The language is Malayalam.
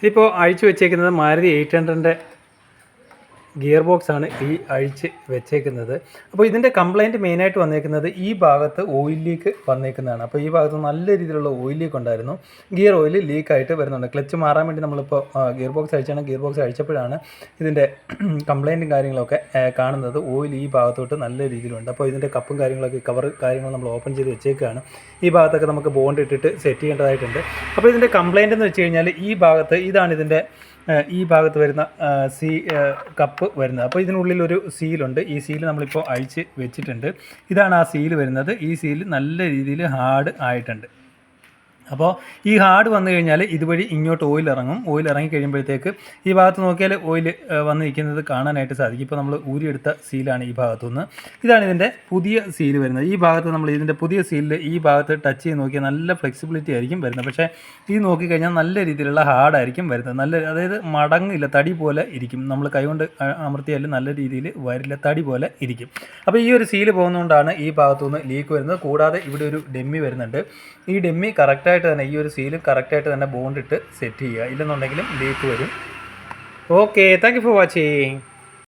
ഇതിപ്പോൾ അഴിച്ചു വെച്ചേക്കുന്നത് മാരുതി 800ൻ്റെ ഗിയർ ബോക്സ് ആണ് ഈ അഴിച്ച് വെച്ചേക്കുന്നത്. അപ്പോൾ ഇതിൻ്റെ കംപ്ലയിൻറ്റ് മെയിനായിട്ട് വന്നേക്കുന്നത് ഈ ഭാഗത്ത് ഓയിൽ ലീക്ക് വന്നേക്കുന്നതാണ്. അപ്പോൾ ഈ ഭാഗത്ത് നല്ല രീതിയിലുള്ള ഓയിൽ ലീക്ക് ഉണ്ടായിരുന്നു. ഗിയർ ഓയിൽ ലീക്കായിട്ട് വരുന്നുണ്ട്. ക്ലച്ച് മാറാൻ വേണ്ടി നമ്മളിപ്പോൾ ഗിയർ ബോക്സ് അഴിച്ചാണ്. ഗിയർ ബോക്സ് അഴിച്ചപ്പോഴാണ് ഇതിൻ്റെ കംപ്ലയിൻറ്റും കാര്യങ്ങളൊക്കെ കാണുന്നത്. ഓയിൽ ഈ ഭാഗത്തോട്ട് നല്ല രീതിയിലുണ്ട്. അപ്പോൾ ഇതിൻ്റെ കപ്പും കാര്യങ്ങളൊക്കെ കവർ കാര്യങ്ങൾ നമ്മൾ ഓപ്പൺ ചെയ്ത് വെച്ചേക്കുകയാണ്. ഈ ഭാഗത്തൊക്കെ നമുക്ക് ബോണ്ട് ഇട്ടിട്ട് സെറ്റ് ചെയ്യേണ്ടതായിട്ടുണ്ട്. അപ്പോൾ ഇതിൻ്റെ കംപ്ലയിൻ്റ് എന്ന് വെച്ച് കഴിഞ്ഞാൽ ഈ ഭാഗത്ത് ഇതാണ് ഇതിൻ്റെ ഈ ഭാഗത്ത് വരുന്ന കപ്പ് വരുന്നത്. അപ്പോൾ ഇതിനുള്ളിലൊരു സീലുണ്ട്. ഈ സീൽ നമ്മളിപ്പോൾ അഴിച്ച് വെച്ചിട്ടുണ്ട്. ഇതാണ് ആ സീൽ വരുന്നത്. ഈ സീൽ നല്ല രീതിയിൽ ഹാർഡ് ആയിട്ടുണ്ട്. അപ്പോൾ ഈ ഹാർഡ് വന്നു കഴിഞ്ഞാൽ ഇതുവഴി ഇങ്ങോട്ട് ഓയിൽ ഇറങ്ങും. ഓയിൽ ഇറങ്ങി കഴിയുമ്പോഴത്തേക്ക് ഈ ഭാഗത്ത് നോക്കിയാൽ ഓയിൽ വന്ന് നിൽക്കുന്നത് കാണാനായിട്ട് സാധിക്കും. ഇപ്പോൾ നമ്മൾ ഊരിയെടുത്ത സീലാണ് ഈ ഭാഗത്തുനിന്ന്. ഇതാണ് ഇതിൻ്റെ പുതിയ സീൽ വരുന്നത്. ഈ ഭാഗത്ത് നമ്മൾ ഇതിൻ്റെ പുതിയ സീലിൽ ഈ ഭാഗത്ത് ടച്ച് ചെയ്ത് നോക്കിയാൽ നല്ല ഫ്ലെക്സിബിലിറ്റി ആയിരിക്കും വരുന്നത്. പക്ഷേ ഇത് നോക്കിക്കഴിഞ്ഞാൽ നല്ല രീതിയിലുള്ള ഹാർഡായിരിക്കും വരുന്നത്. അതായത് മടങ്ങില്ല, തടി പോലെ ഇരിക്കും. നമ്മൾ കൈകൊണ്ട് അമർത്തിയാലും നല്ല രീതിയിൽ വരില്ല, തടി പോലെ ഇരിക്കും. അപ്പോൾ ഈ ഒരു സീല് പോകുന്നതുകൊണ്ടാണ് ഈ ഭാഗത്തുനിന്ന് ലീക്ക് വരുന്നത്. കൂടാതെ ഇവിടെ ഒരു ഡെമ്മി വരുന്നുണ്ട്. ഈ ഡെമ്മി കറക്റ്റായിട്ട് തന്നെ ഈ ഒരു സീല് കറക്റ്റായിട്ട് തന്നെ ബോണ്ടിട്ട് സെറ്റ് ചെയ്യുക. ഇല്ലെന്നുണ്ടെങ്കിലും ലീക്ക് വരും. Okay, thank you for watching.